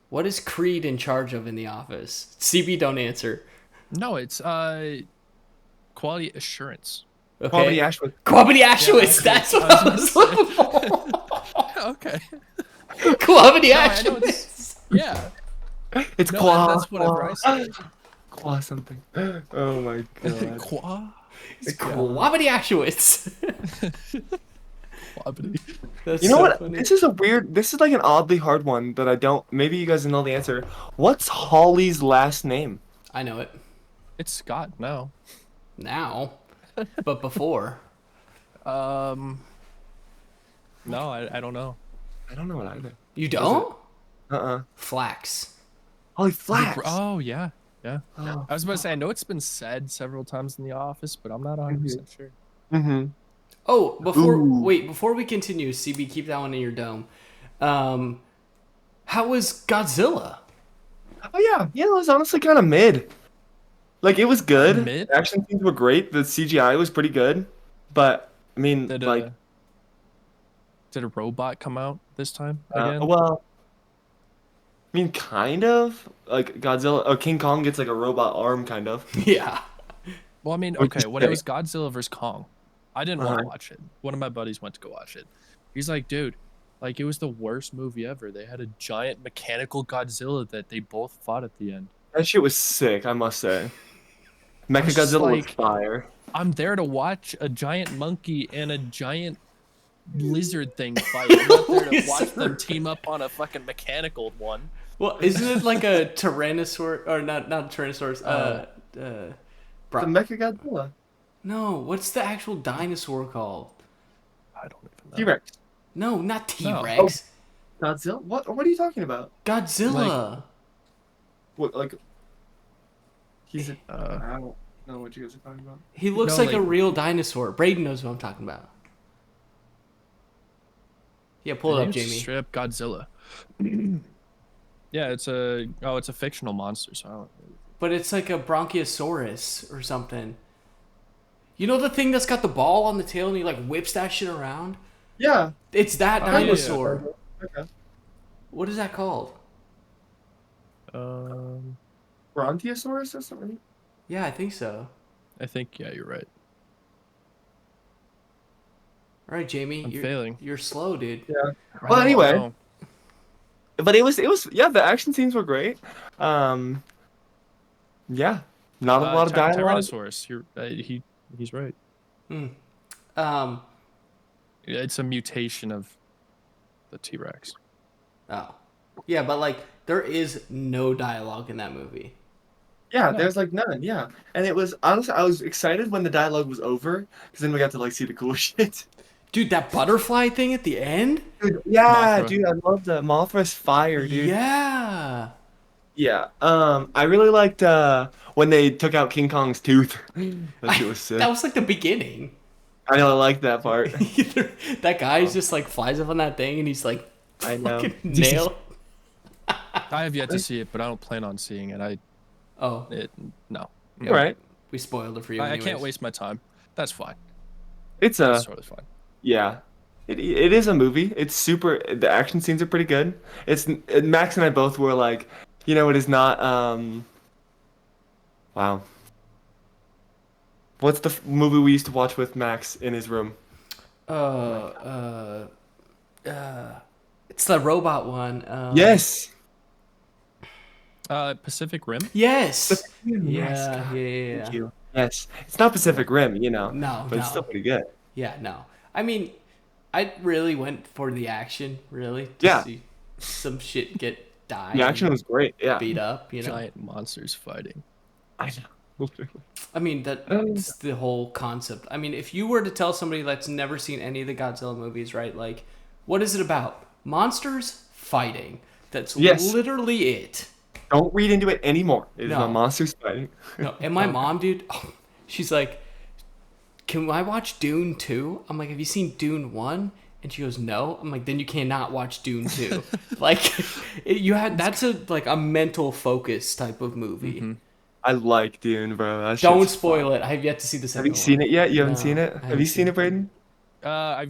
What is Creed in charge of in the office? CB, don't answer. No, it's quality assurance. Okay. Quality Ashwood. Quality Ashwitz. Yeah, That's what I was looking for. Okay. Quality No, I know Ashwitz. Yeah. It's No, Qua. that's whatever I said. Qua something. Oh my god. Qua. It's Quality Ashwitz. Quality. That's You know so what? funny. This is like an oddly hard one that I don't. Maybe you guys know the answer. What's Holly's last name? I know it It's Scott now. now, but before. No, I don't know. I don't know it either. You don't? Flax. Flax. Holly Flax. Oh yeah. Oh. I was about to say I know it's been said several times in the office, but I'm not 100% sure. Mm-hmm. Oh, Ooh. before we continue, CB, keep that one in your dome. How was Godzilla? Oh yeah, it was honestly kind of mid. Like it was good. Mid? Action scenes were great. The CGI was pretty good, but I mean, Did like, did a robot come out this time again? well, I mean, kind of. Like Godzilla or King Kong gets like a robot arm, kind of. Yeah. Well, I mean, Or okay, just when it say- was Godzilla vs. Kong, I didn't want to Uh-huh. watch it. One of my buddies went to go watch it. He's like, dude, like it was the worst movie ever. They had a giant mechanical Godzilla that they both fought at the end. That shit was sick, I must say. was just Mechagodzilla was like- fire. I'm there to watch a giant monkey and a giant lizard thing fight. I'm not there to watch them team up on a fucking mechanical one. Well, isn't it like a Tyrannosaurus or not Tyrannosaurus? The Bro- Mechagodzilla. no, what's the actual dinosaur called? I don't even T-Rex. No, not No. T-Rex. Godzilla. What are you talking about? Godzilla. What like? He's a. Uh, I don't know what you guys are talking about. He looks No, like a like- real dinosaur. Braden knows what I'm talking about. Yeah, pull it up, Jamie. Straight up Godzilla. Yeah, it's a fictional monster, so I don't. But it's like a Bronchiosaurus or something. You know the thing that's got the ball on the tail and he like whips that shit around? Yeah. It's that Oh, yeah, yeah. dinosaur. Okay. What is that called? Bronchiosaurus or something. Yeah, I think so. I think you're right. All right, Jamie, I'm you're failing. You're slow, dude. Yeah. I Well, know, anyway. I know. But it was yeah, the action scenes were great. Yeah, not a lot of dialogue. Tyrannosaurus. He's right. Hmm. It's a mutation of the T-Rex. Oh. Yeah, but like there is no dialogue in that movie. Yeah, No. there's like none. Yeah, and it was honestly, I was excited when the dialogue was over because then we got to like see the cool shit. Dude, that butterfly thing at the end? Dude, yeah, Mothra. dude, I love the Mothra's fire, dude. Yeah. Yeah. I really liked when they took out King Kong's tooth. That shit was sick. That was like the beginning. I know, I like that part. That guy's just like flies up on that thing and he's like I know. fucking nail. I have yet to see it, but I don't plan on seeing it. Oh, No. You're right. we spoiled it for you. I can't anyways. waste my time. That's fine. It's That's totally fine. yeah. It is a movie. It's super. The action scenes are pretty good. It's Max and I both were like, you know, it is not. Wow. What's the movie we used to watch with Max in his room? It's the robot one. Yes. Pacific Rim. Yes. Yes, Yeah, God, yeah. Thank you. Yes. It's not Pacific Rim, you know. No, But no. it's still pretty good. Yeah, no. I mean, I really went for the action, really. To Yeah. see some shit get died. The action and was great. Yeah. beat up, you know. Giant monsters fighting. I know. I mean, that's the whole concept. I mean, if you were to tell somebody that's never seen any of the Godzilla movies, right? Like, what is it about? Monsters fighting. That's Yes. literally it. Don't read into it anymore. It is No. about monsters fighting. No, and my mom, dude, she's like, "Can I watch Dune 2?" I'm like, "Have you seen Dune 1?" And she goes, "No." I'm like, "Then you cannot watch Dune 2." Like, that's a mental focus type of movie. Mm-hmm. I like Dune, bro. That Don't shit's spoil fun. it. I have yet to see the Have second you one. seen it yet? You haven't No, seen it? I Have haven't you seen it, Braden? I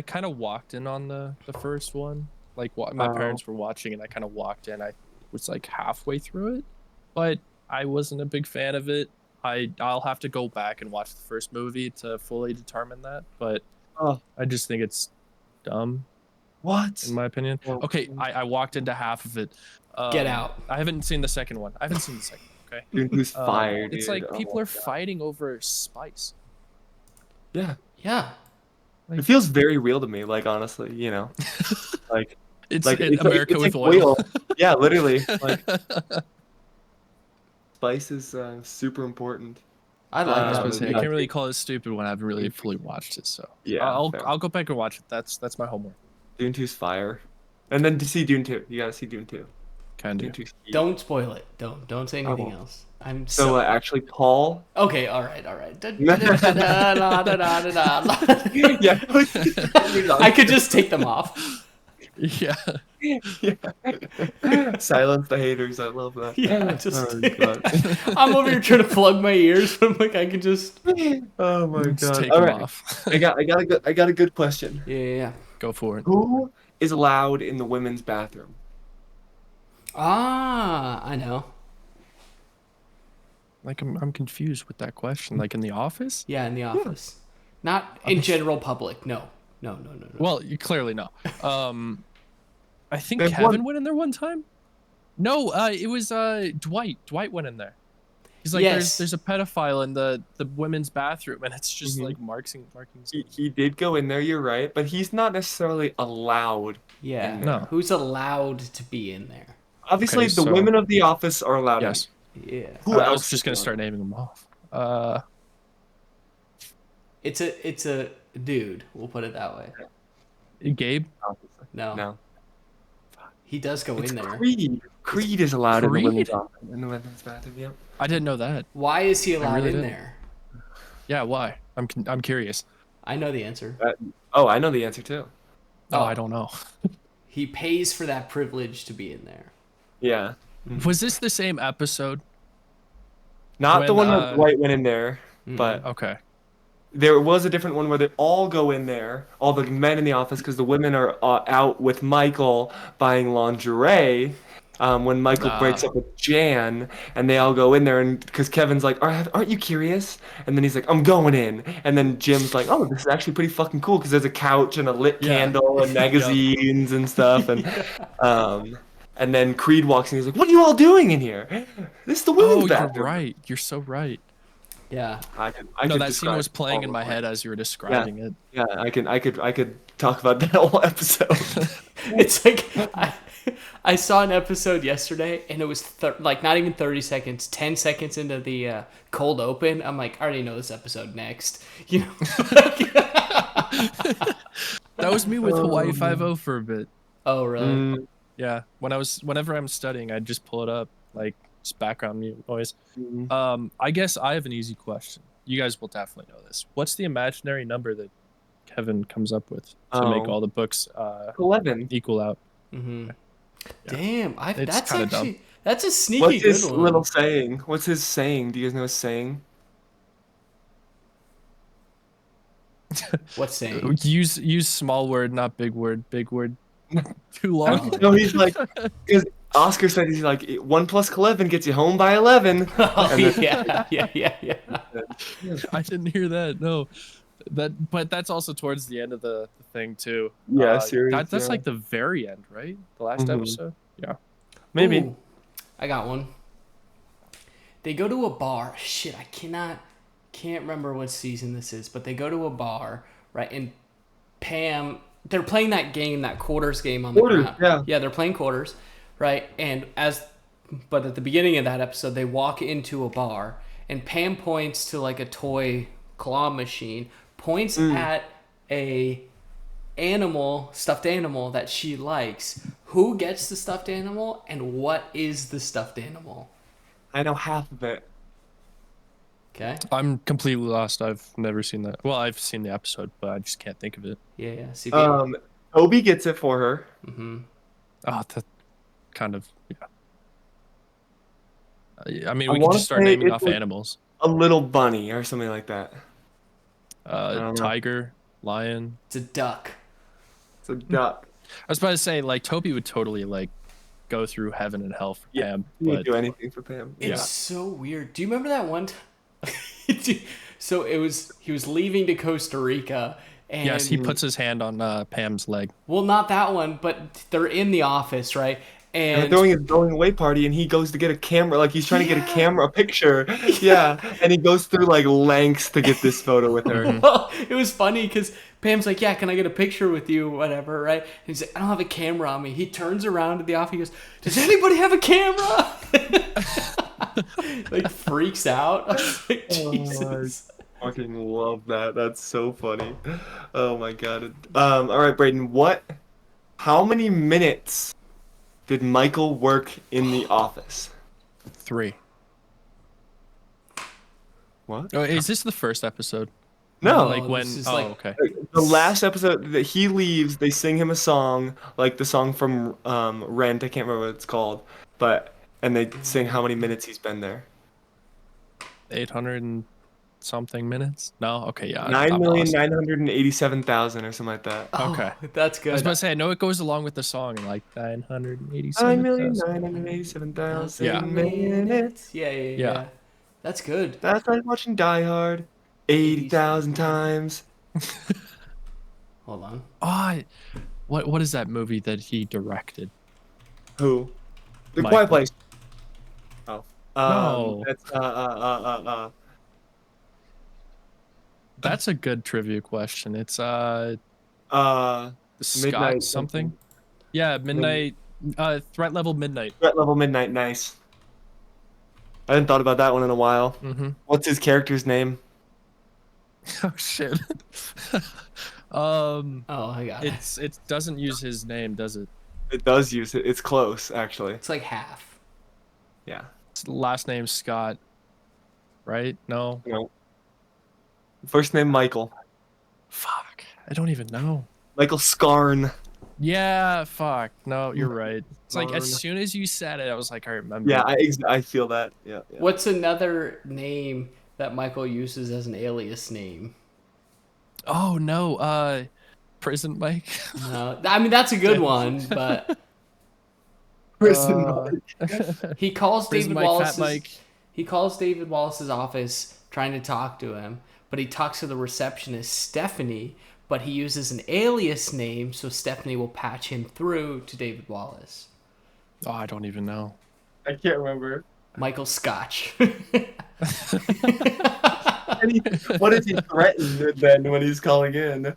kind of walked in on the first one. Like my Oh. parents were watching, and I kind of walked in. I was like halfway through it, but I wasn't a big fan of it. I'll have to go back and watch the first movie to fully determine that. But Oh. I just think it's dumb, What? in my opinion. Well, Okay, I walked into half of it. Get out. I haven't seen the second one. I haven't seen the second one. Okay. Dune 2's fire, dude. It's like Oh people my are God. fighting over spice. Yeah. Yeah. It feels very real to me, like, honestly, you know? Like, It's like in it's America like, with oil. Yeah, literally. Like, spice is super important. I like I I was that supposed to say, movie. I can't really call it stupid when I haven't really fully watched it. So Yeah, I'll fair. I'll go back and watch it. That's my homework. Dune 2's fire. And then to see Dune 2. You gotta see Dune 2. Can do. Dune 2's heat. Don't spoil it. Don't say anything won't. else. I'm So, so actually, Paul. okay. All right. I Yeah. could just take them off. Yeah. Silence the haters. I love that. Yeah, just Oh, God. I'm over here trying to plug my ears, but I'm like, I could just Oh my Just God. take All them right. off. I got a good question. yeah. Go for it. Who is allowed in the women's bathroom? Ah, I know. Like I'm confused with that question. Like in the office? Yeah, in the office, not in general public. No. Well, you clearly know. I think There's Kevin one- went in there one time. No, it was Dwight. Dwight went in there. He's like, Yes. there's a pedophile in the women's bathroom, and it's just Mhm. like marking. He did go in there. You're right, but he's not necessarily allowed. Yeah. No. Who's allowed to be in there? Obviously, Okay, the so- women of the office are allowed. Yes. Yeah. Who I else? was just gonna is start naming them off. It's a dude. We'll put it that way. Gabe? Obviously. No. No. He does go It's in there. Creed. Creed is allowed in the women's Creed? bathroom. In the women's bathroom, yep. I didn't know that. Why is he allowed really in didn't. there? Yeah, why? I'm curious. I know the answer. Oh, I know the answer too. Oh, Oh. I don't know. He pays for that privilege to be in there. Yeah. Was this the same episode? Not the When, one where Dwight went in there, but Okay. there was a different one where they all go in there, all the men in the office, because the women are out with Michael buying lingerie. When Michael breaks up with Jan, and they all go in there, and because Kevin's like, "Aren't you curious?" And then he's like, "I'm going in." And then Jim's like, "Oh, this is actually pretty fucking cool because there's a couch and a lit Yeah. candle and magazines and stuff." And Yeah. and then Creed walks in. He's like, "What are you all doing in here? This is the women's Oh, bathroom." you're right. You're so right. Yeah. I No, could that scene describe was playing all in of my it. head as you were describing it. Yeah, I could talk about that whole episode. It's like I saw an episode yesterday, and it was like not even 30 seconds, 10 seconds into the cold open. I'm like, I already know this episode next. You know? That was me with Hawaii 5-0 for a bit. Oh, really? Yeah, whenever I'm studying, I'd just pull it up, like just background noise. I guess I have an easy question. You guys will definitely know this. What's the imaginary number that Kevin comes up with to make all the books 11. equal out? Mm-hmm. Yeah. Damn, It's that's kinda actually dumb. that's a sneaky What's his good one. little saying? What's his saying? Do you guys know his saying? What's saying? Use small word, not big word. Big word. Too long. No, he's like, because Oscar said he's like 1 + 11 gets you home by 11. Oh, And then- yeah. I didn't hear that. No, but that's also towards the end of the thing too. Yeah, series, That's yeah. like the very end, right? The last Mhm. episode. Yeah. Maybe. Ooh, I got one. They go to a bar. Shit, I can't remember what season this is, but they go to a bar, right? And Pam, they're playing that game, that quarters game on the Quarters, ground. yeah. They're playing quarters, right? But at the beginning of that episode, they walk into a bar, and Pam points to like a toy claw machine, points at a stuffed animal that she likes. Who gets the stuffed animal, and what is the stuffed animal? I know half of it. Okay. I'm completely lost. I've never seen that. Well, I've seen the episode, but I just can't think of it. Yeah. CP. Toby gets it for her. Mm-hmm. Oh, that kind of. Yeah. I mean, I we could wanna just start say naming it's off like- animals. A little bunny or something like that. don't know. Tiger, lion. It's a duck. It's a duck. I was about to say, like, Toby would totally like go through heaven and hell for Yeah, Pam, He would but do anything for Pam. It's so weird. Do you remember that one time? So he was leaving to Costa Rica, and yes, he puts his hand on Pam's leg. well, not that one, but they're in the office, right? And And throwing his going away party, and he goes to get a camera, like he's trying to get a picture. Yeah, and he goes through like lengths to get this photo with her. well, it was funny because Pam's like, "Yeah, can I get a picture with you, whatever?" Right? And he's like, "I don't have a camera on me." He turns around to the office. He goes, "Does anybody have a camera?" Like freaks out. I was like, Jesus. Fucking love that. That's so funny. Oh my god. All right, Brayden. How many minutes did Michael work in the office? 3. What? Oh, is this the first episode? No. Like when? this is Oh, like- okay. The last episode that he leaves, they sing him a song, like the song from Rent. I can't remember what it's called, and they sing how many minutes he's been there. 800 and something minutes? No. Okay. Yeah. I'm 9,987,000 lost. or something like that. Okay. That's I good. was about to say, I know it goes along with the song, and like 987. 9,987,000 Yeah. minutes. Yeah. That's good. That's like watching Die Hard 80,000 times. Hold on. Oh, what is that movie that he directed? Who? The Michael. Quiet Place. Oh. No. That's That's a good trivia question. It's Midnight Scott something. Yeah, Midnight. Threat level Midnight. Threat Level Midnight. Nice. I hadn't thought about that one in a while. Mm-hmm. What's his character's name? Oh shit. Oh, I got it. It doesn't use his name, does it? It does use it. It's close, actually. It's like half. Yeah. It's last name Scott, right? No. No. First name Michael. Fuck. I don't even know. Michael Scarn. Yeah, fuck. No, you're right. It's like as Scarn. soon as you said it, I was like, I remember. Yeah, I feel that. Yeah. What's another name that Michael uses as an alias name? Oh no, Prison Mike. No, I mean that's a good one, but Prison Uh, Mike. he calls Prison David Mike, Fat Wallace's Mike. he calls David Wallace's office trying to talk to him, but he talks to the receptionist Stephanie, but he uses an alias name so Stephanie will patch him through to David Wallace. Oh, I don't even know. I can't remember. Michael Scotch. What does he threaten then when he's calling in?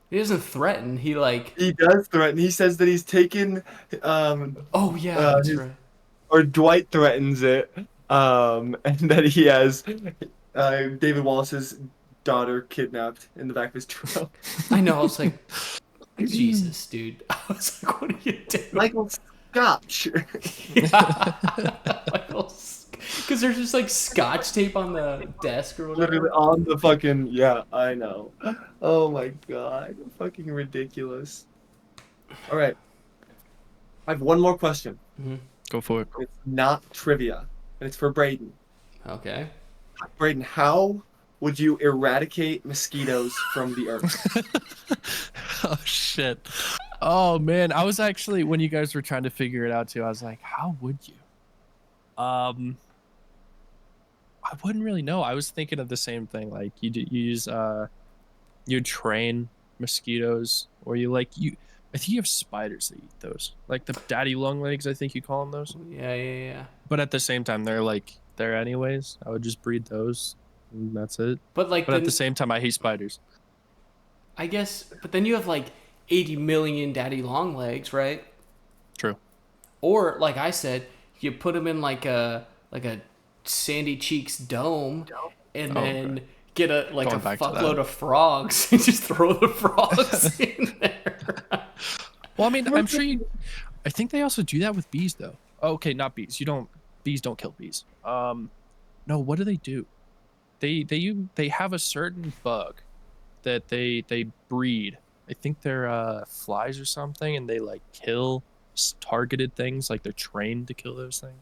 He doesn't threaten. He like, He does threaten. He says that he's taken, oh yeah, that's his, right. or Dwight threatens it, and that he has David Wallace's daughter kidnapped in the back of his truck. I know. I was like, Jesus, dude. I was like, what are you doing? Michael Scotch. Because there's just like scotch tape on the desk or whatever. Literally on the fucking, yeah, I know. Oh my god, fucking ridiculous. All right, I have one more question. Go for it. It's not trivia, and it's for Braden. Okay. Braden, how would you eradicate mosquitoes from the earth? Oh shit. Oh man, I was actually when you guys were trying to figure it out too. I was like, how would you? I wouldn't really know. I was thinking of the same thing. Like you use you train mosquitoes, or you like you. I think you have spiders that eat those, like the daddy long legs. I think you call them those. Yeah. But at the same time, they're like there anyways. I would just breed those, and that's it. But like, But at the same time, I hate spiders. I guess. But then you have like 80 million daddy long legs, right? True. Or like I said, you put them in like a Sandy Cheeks dome, and then get a Going back to fuckload that. of frogs and just throw the frogs in there. Well, I mean, I'm sure you. I think they also do that with bees, though. Oh, okay, not bees. Bees don't kill bees. No, what do? They have a certain bug that they breed. I think they're flies or something, and they like kill targeted things. Like they're trained to kill those things.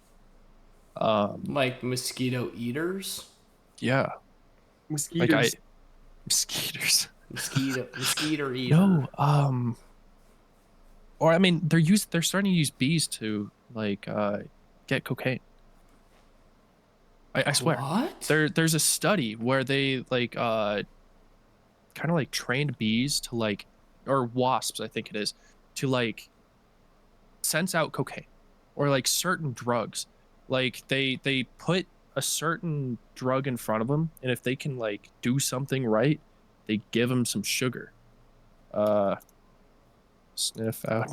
Like mosquito eaters. Yeah, Mosquitoes. like mosquitoes. Mosquito eater. No, or I mean, they're starting to use bees to like get cocaine. I swear. What? There's a study where they like kind of like trained bees to like, or wasps, I think it is, to like sense out cocaine or like certain drugs. Like they put a certain drug in front of them, and if they can like do something right, they give them some sugar. Sniff out.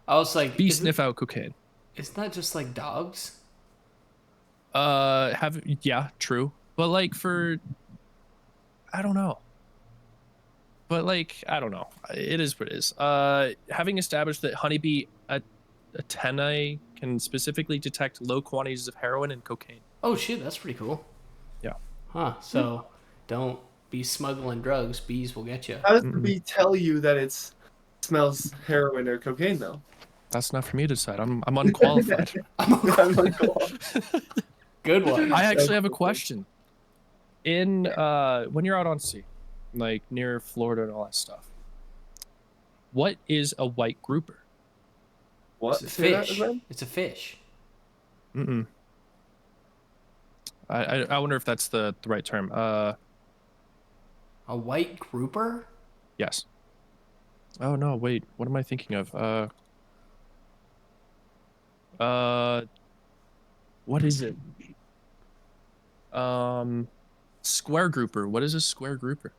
I was like, Bee sniff out cocaine. It's not just like dogs. Yeah, true. But like I don't know. But like, I don't know. It is what it is. Having established that honeybee antennae can specifically detect low quantities of heroin and cocaine. Oh shit, that's pretty cool. Yeah. Huh. So don't be smuggling drugs. Bees will get you. How does the bee tell you that it smells heroin or cocaine, though? That's not for me to decide. I'm unqualified. I'm like, oh. Good one. I actually have a question. In when you're out on sea, like near Florida and all that stuff, what is a white grouper? What? It's a Say that fish. again? It's a fish. I wonder if that's the right term. A white grouper? Yes. Oh no, wait. What am I thinking of? What is it? Square grouper. What is a square grouper?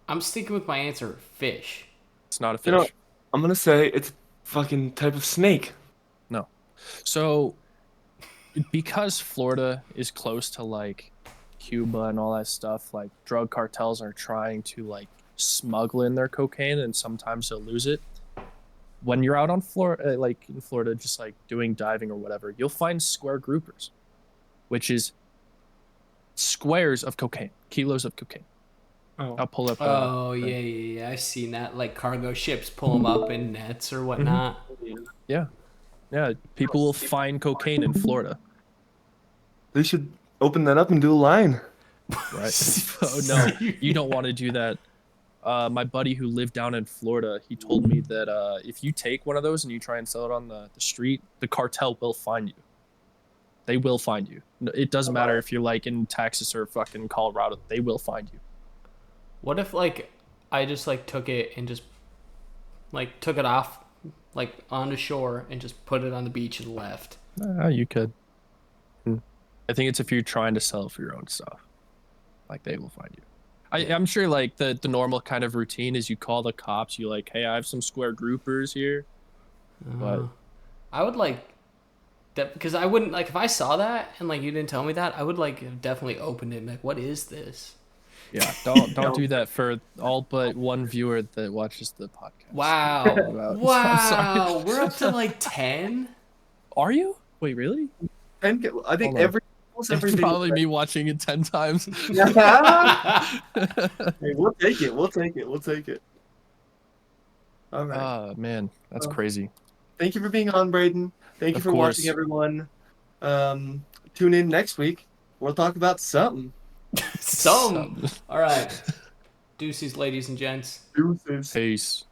I'm sticking with my answer. Fish. It's not a fish. You know, I'm gonna say it's a fucking type of snake. No. So, because Florida is close to like Cuba and all that stuff, like drug cartels are trying to like smuggling their cocaine, and sometimes they'll lose it. When you're out on Florida, like in Florida, just like doing diving or whatever, you'll find square groupers, which is squares of cocaine, kilos of cocaine. Oh. I'll pull up. Oh yeah. I've seen that. Like cargo ships pull them up in nets or whatnot. Yeah. People will find cocaine in Florida. They should open that up and do a line. Right. Oh no, you don't want to do that. My buddy who lived down in Florida, he told me that if you take one of those and you try and sell it on the street, the cartel will find you. They will find you. It doesn't matter if you're like in Texas or fucking Colorado. They will find you. What if like I just like took it and just like took it off like onto shore and just put it on the beach and left? You could. I think it's if you're trying to sell for your own stuff. Like they will find you. I'm sure like the normal kind of routine is you call the cops, you like, hey, I have some square groupers here. But I would like that because I wouldn't like if I saw that and like you didn't tell me that, I would like have definitely opened it and like, what is this? yeah, don't do that for all but one viewer that watches the podcast. Wow. Wow. We're up to like 10? Are you? Wait, really? And I think almost every It's video. probably me watching it 10 times. Hey, we'll take it. We'll take it. All right. Oh man, that's crazy. Thank you for being on, Braden. Thank you Of for course. watching, everyone. Tune in next week. We'll talk about something. Some. All right. Deuces, ladies and gents. Deuces. Peace.